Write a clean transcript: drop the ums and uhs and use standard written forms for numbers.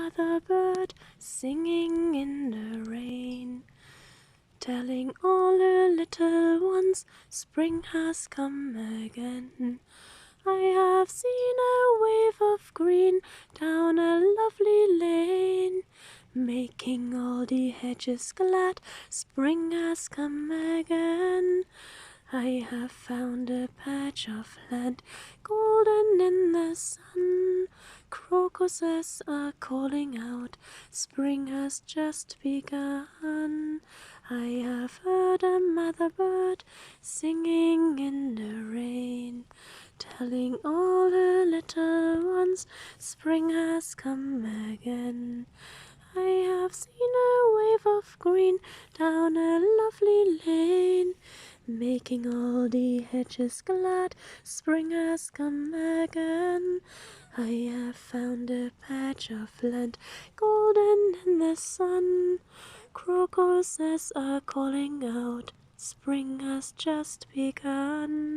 mother bird singing in the rain, telling all her little ones spring has come again. I have seen a wave of green down a lovely lane, making all the hedges glad, spring has come again. I have found a patch of land, golden in the sun. Crocuses are calling out, spring has just begun. I have heard a mother bird singing in the rain, telling all her little ones spring has come again. I have seen a wave of green down a lovely lane, making all the hedges glad, spring has come again. I have found a patch of land, golden in the sun. Crocuses are calling out, spring has just begun.